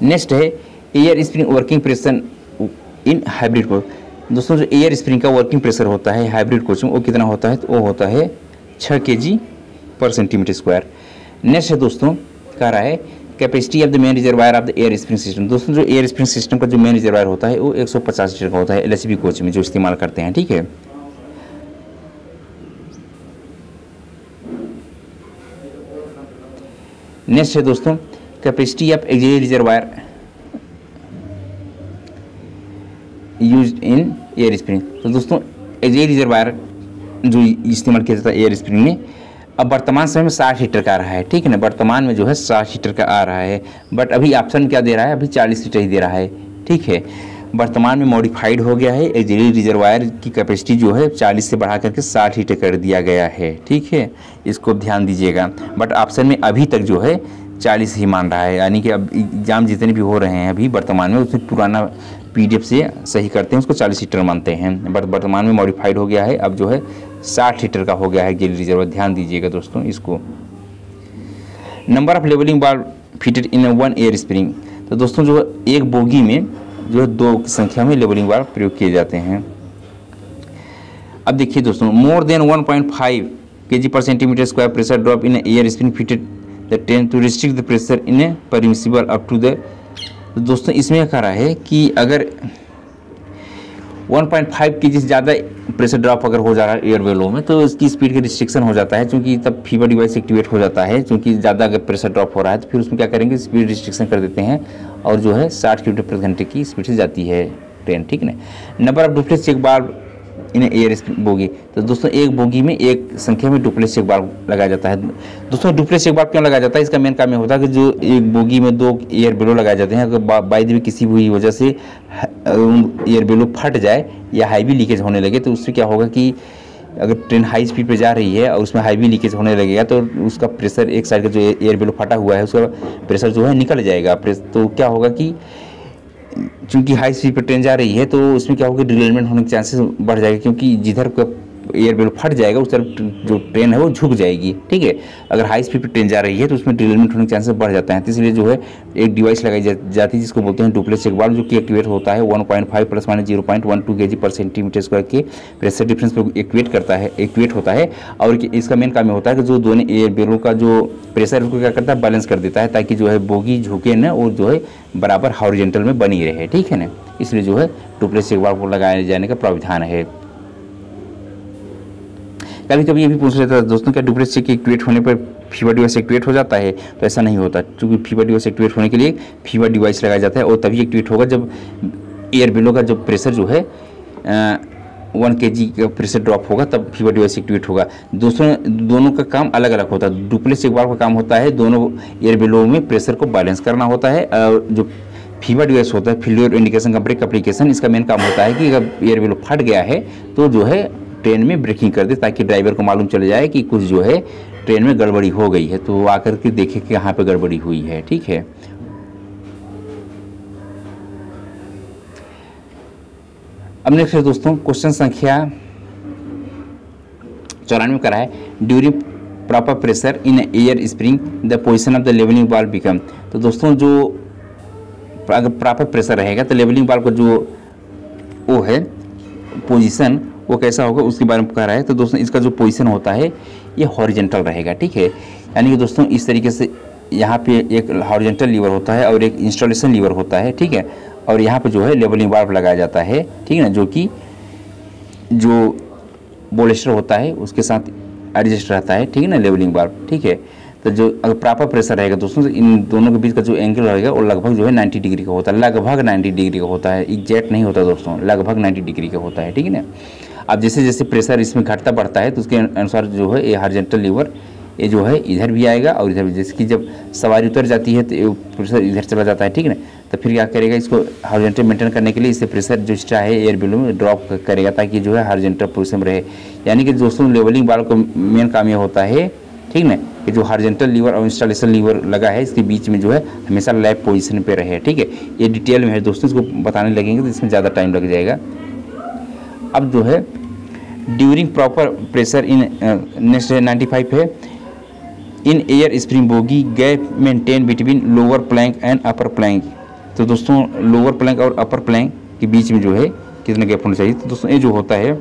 नेक्स्ट है air spring working pressure in hybrid coach, दोस्तों जो एयर स्प्रिंग का वर्किंग प्रेशर होता है हाइब्रिड कोच में वो कितना होता है, तो वो होता है 6 kg per centimetre square. Next है दोस्तों कह रहा है capacity of the main reservoir of the air spring system. दोस्तों जो एयर स्प्रिंग सिस्टम का जो मेन रिजर्वायर होता है वो 150 लीटर का होता है LHB कोच में जो इस्तेमाल करते हैं, ठीक है। नेक्स्ट है दोस्तों capacity of axillary reservoir used in air spring. तो दोस्तों एक्सिलरी रिजर्वायर जो इस्तेमाल किया जाता है एयर स्प्रिंग में अब वर्तमान समय में 60 लीटर का आ रहा है, ठीक है ना। वर्तमान में जो है 60 लीटर का आ रहा है, बट अभी ऑप्शन क्या दे रहा है, अभी 40 लीटर ही दे रहा है, ठीक है। वर्तमान में मॉडिफाइड हो गया है, एक्सिलरी रिजर्वायर की कैपेसिटी जो है 40 से बढ़ा करके 60 लीटर कर दिया गया है, ठीक है। इसको ध्यान दीजिएगा। बट ऑप्शन में अभी तक जो है 40 ही मान रहा है, यानी कि अब एग्जाम जितने भी हो रहे हैं अभी वर्तमान में उसमें पुराना PDF से सही करते हैं उसको 40 लीटर मानते हैं, बट वर्तमान में मॉडिफाइड हो गया है, अब जो है 60 लीटर का हो गया है एक्सिलरी रिजर्वायर। ध्यान दीजिएगा दोस्तों इसको। Number of levelling valve fitted in 1 air spring. तो दोस्तों जो एक बोगी में जो है 2 की संख्या में लेवलिंग वाल्व प्रयोग किए जाते हैं। अब देखिए दोस्तों more than 1.5 kg per centimetre square pressure drop in air spring fitted the then to restrict the pressure in a permissible up to the. दोस्तों इसमें कह रहा है कि अगर 1.5 kg से ज़्यादा प्रेशर ड्रॉप अगर हो जा रहा है एयर वेलो में तो इसकी स्पीड का रिस्ट्रिक्शन हो जाता है, क्योंकि तब फीवर डिवाइस एक्टिवेट हो जाता है। क्योंकि ज़्यादा अगर प्रेशर ड्रॉप हो रहा है तो फिर उसमें क्या करेंगे, स्पीड रिस्ट्रिक्शन कर देते हैं और जो है 60 किलोमीटर प्रति घंटे की स्पीड से जाती है ट्रेन, ठीक है ना। Number of duplex check valve in air bogie. तो दोस्तों एक बोगी में एक संख्या में डुप्लेक्स चेक बाल्व लगाया जाता है। दोस्तों डुप्लेक्स चेक बाल्व क्यों लगाया जाता है, इसका मेन काम ये होता है कि जो एक बोगी में 2 एयर बेलो लगाए जाते हैं, अगर बाई द वे किसी भी वजह से एयर बेलो फट जाए या हाईवी लीकेज होने लगे तो उससे क्या होगा कि अगर ट्रेन हाई स्पीड पे जा रही है और उसमें हाईवी लीकेज होने लगेगा तो उसका प्रेशर एक साइड का जो एयर बेलो फटा हुआ है उसका प्रेशर जो है निकल जाएगा। तो क्या होगा कि चूंकि हाई स्पीड पर ट्रेन जा रही है तो उसमें क्या होगा, डिरेलमेंट होने के चांसेस बढ़ जाएगा, क्योंकि जिधर का एयर बेलो फट जाएगा उस तरफ जो ट्रेन है वो झुक जाएगी, ठीक है। अगर हाई स्पीड पर ट्रेन जा रही है तो उसमें डिरेलमेंट होने के चांसेस बढ़ जाते हैं। तो इसलिए जो है एक डिवाइस लगाई जाती है जिसको बोलते हैं डुप्लेक्स चेक बाल्व, जो कि एक्टिवेट होता है 1.5 ± 0.12 kg पर सेंटीमीटर स्क्वायर के प्रेशर डिफरेंस पर एक्टिवेट होता है। और इसका मेन काम होता है कि जो दोनों एयर बेलो का जो प्रेशर उसको क्या करता है, बैलेंस कर देता है, ताकि जो है बोगी झुके ना और जो है बराबर हॉरिजॉन्टल में बनी रहे, ठीक है ना। इसलिए जो है डुप्लेक्स चेक बाल्व को लगाए जाने का प्रावधान है। कभी कभी ये भी पूछ लेता है दोस्तों क्या डुप्लेक्स चेक एक्टिवेट होने पर फीवर डिवाइस एक्टिवेट हो जाता है, तो ऐसा नहीं होता। क्योंकि फीवर डिवाइस एक्टिवेट होने के लिए फीवर डिवाइस लगाया जाता है और तभी एक्टिवेट होगा जब एयर बेलो का जो प्रेशर जो है 1 kg का प्रेशर ड्रॉप होगा, तब फीवर डिवाइस एक्टिवेट होगा। दोनों का काम अलग अलग होता है। डुप्लेक्स चेक बाल्व का काम होता है दोनों एयर बेलो में प्रेशर को बैलेंस करना होता है, और जो फीवर डिवाइस होता है फेल्योर इंडिकेशन का ब्रेक एप्लीकेशन, इसका मेन काम होता है कि अगर एयर बेलो फट गया है तो जो है ट्रेन में ब्रेकिंग कर दे, ताकि ड्राइवर को मालूम चले जाए कि कुछ जो है ट्रेन में गड़बड़ी हो गई है, तो वो आकर के देखे कि कहाँ पे गड़बड़ी हुई है, ठीक है। अब नेक्स्ट है दोस्तों क्वेश्चन संख्या 94 का है during proper pressure in air spring the position of the levelling valve become. तो दोस्तों जो अगर प्रॉपर प्रेशर रहेगा तो लेवलिंग वाल्व का जो वो है पोजीशन वो कैसा होगा उसके बारे में कह रहा है। तो दोस्तों इसका जो पोजीशन होता है ये हॉरिजॉन्टल रहेगा, ठीक है। यानी कि दोस्तों इस तरीके से यहाँ पे एक हॉरिजॉन्टल लीवर होता है और एक इंस्टॉलेशन लीवर होता है, ठीक है। और यहाँ पे जो है लेवलिंग वाल्व लगाया जाता है, ठीक है ना, जो कि जो बोलेस्टर होता है उसके साथ एडजस्ट रहता है, ठीक है ना, लेवलिंग वाल्व, ठीक है। तो जो अगर प्रॉपर प्रेशर रहेगा दोस्तों तो इन दोनों के बीच का जो एंगल रहेगा वो लगभग जो है 90 डिग्री का होता है, लगभग 90 डिग्री का होता है, एग्जैक्ट नहीं होता दोस्तों, लगभग 90 डिग्री का होता है, ठीक है ना। अब जैसे जैसे प्रेशर इसमें घटता बढ़ता है तो उसके अनुसार जो है ये हॉरिजॉन्टल लीवर ये जो है इधर भी आएगा और इधर भी, जैसे कि जब सवारी उतर जाती है तो प्रेशर इधर चला जाता है, ठीक है ना। तो फिर क्या करेगा, इसको हॉरिजॉन्टल मेंटेन करने के लिए इससे प्रेशर जो एक्स्ट्रा है एयर बेलो में ड्रॉप करेगा, ताकि जो है हॉरिजॉन्टल पोजीशन में रहे। यानी कि दोस्तों लेवलिंग वाल्व का मेन काम ये होता है, ठीक ना, कि जो हॉरिजॉन्टल लीवर और इंस्टॉलेशन लीवर लगा है इसके बीच में जो है हमेशा लैप पोजीशन पे रहे, ठीक है। ये डिटेल में है दोस्तों, इसको बताने लगेंगे तो इसमें ज़्यादा टाइम लग जाएगा। अब जो है during proper pressure in next 95 है in air spring bogie gap maintain between lower plank and upper plank. तो दोस्तों लोअर प्लैंक और अपर प्लैंक के बीच में जो है कितना गैप होना चाहिए। तो दोस्तों ये जो होता है,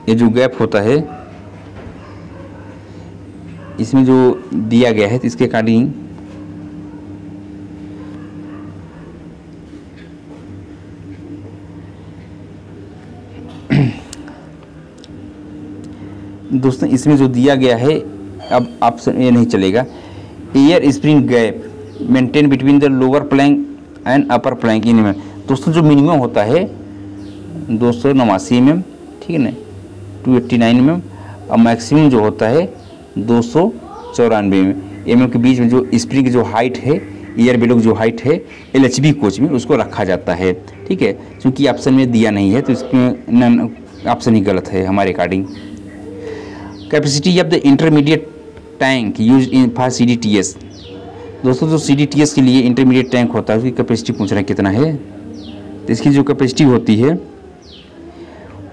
ये जो गैप होता है इसमें जो दिया गया है, तो इसके अकॉर्डिंग दोस्तों इसमें जो दिया गया है, अब आपसे ये नहीं चलेगा। Air spring gap maintain between the lower plank and upper plank in mm। दोस्तों जो मिनिमम होता है 289 mm, ठीक है ना, 289 mm, और मैक्सिमम जो होता है 294 mm के बीच में जो स्प्रिंग की जो हाइट है, एयर बेलो की जो हाइट है LHB कोच में उसको रखा जाता है, ठीक है। क्योंकि ऑप्शन में दिया नहीं है तो इसमें ऑप्शन ही गलत है हमारे according. Capacity of the intermediate tank use in for CDTS। दोस्तों जो CDTS के लिए इंटरमीडिएट टैंक होता है उसकी कैपेसिटी पूछ रहे हैं कितना है। तो इसकी जो कैपेसिटी होती है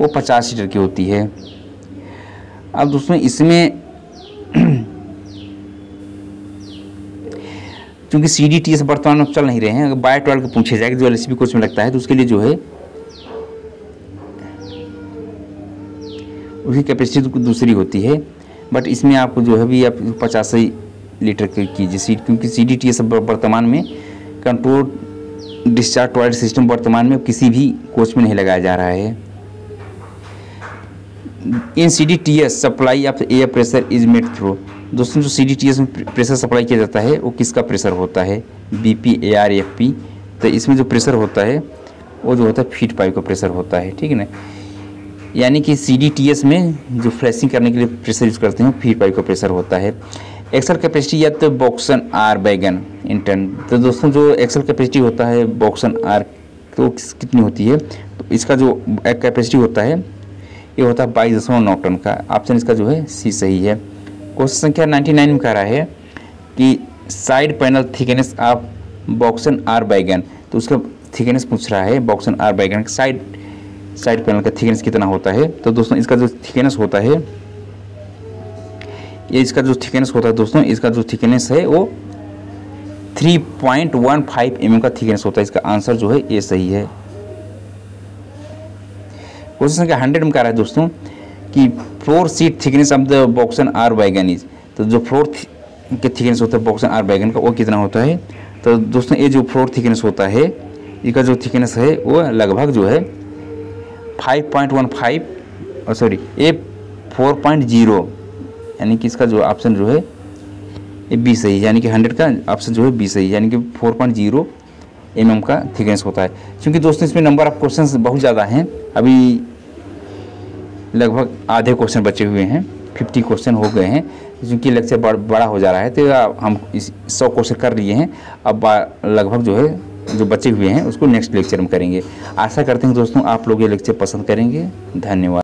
वो 50 लीटर की होती है। अब दोस्तों इसमें क्योंकि CDTS वर्तमान में चल नहीं रहे हैं, अगर बाय 12 को पूछे जाएगा जो LHB कोच में लगता है तो उसके लिए जो है उसकी कैपेसिटी तो दूसरी होती है। बट इसमें आपको जो है भी आप 50 लीटर की कीजिए, क्योंकि CDTS वर्तमान में कंट्रोल डिस्चार्ज टॉयलेट सिस्टम वर्तमान में किसी भी कोच में नहीं लगाया जा रहा है। इन CDTS supply of air pressure is made through. दोस्तों जो CDTS में प्रेशर सप्लाई किया जाता है वो किसका प्रेशर होता है, BP AR FP। तो इसमें जो प्रेशर होता है वो जो होता है फीड पाइप का प्रेशर होता है, ठीक है ना। यानी कि CDTS में जो फ्लैशिंग करने के लिए प्रेशर यूज़ करते हैं फीड पाइप का प्रेशर होता है। एक्सल कैपेसिटी या तो बॉक्सन आर बैगन इंटन। तो दोस्तों जो एक्सल कैपेसिटी होता है बॉक्सन आर तो कितनी होती है, तो इसका जो कैपेसिटी होता है ये होता है 22.9 टन का। ऑप्शन इसका जो है सी सही है। क्वेश्चन संख्या 99 में कह रहा है कि side panel thickness of BOXN R wagon. तो उसका थिकनेस पूछ रहा है BOXN R wagon side panel का थिकनेस कितना होता है। तो दोस्तों इसका जो थिकनेस होता है ये इसका जो थिकनेस होता है दोस्तों, इसका जो थिकनेस है वो 3.15 mm का थिकनेस होता है। इसका आंसर जो है ये सही है। क्वेश्चन संख्या 100 में कह रहा है दोस्तों कि floor sheet thickness of the BOXN R wagon is. तो जो फ्लोर के थिकनेस होता है बॉक्सन आर बैगन का वो कितना होता है। तो दोस्तों ये जो फ्लोर थिकनेस होता है इसका जो थिकनेस है वो लगभग जो है 5.15 और सॉरी ये 4.0, यानी कि इसका जो ऑप्शन जो है ये बी सही है। यानी कि 100 का ऑप्शन जो है बी सही है, यानी कि 4.0 mm का थिकनेस होता है। क्योंकि दोस्तों इसमें नंबर ऑफ क्वेश्चंस बहुत ज़्यादा हैं, अभी लगभग आधे क्वेश्चन बचे हुए हैं, 50 क्वेश्चन हो गए हैं। क्योंकि लेक्चर बड़ा हो जा रहा है तो हम 100 क्वेश्चन कर लिए हैं, अब लगभग जो है जो बचे हुए हैं उसको नेक्स्ट लेक्चर में करेंगे। आशा करते हैं दोस्तों आप लोग ये लेक्चर पसंद करेंगे। धन्यवाद।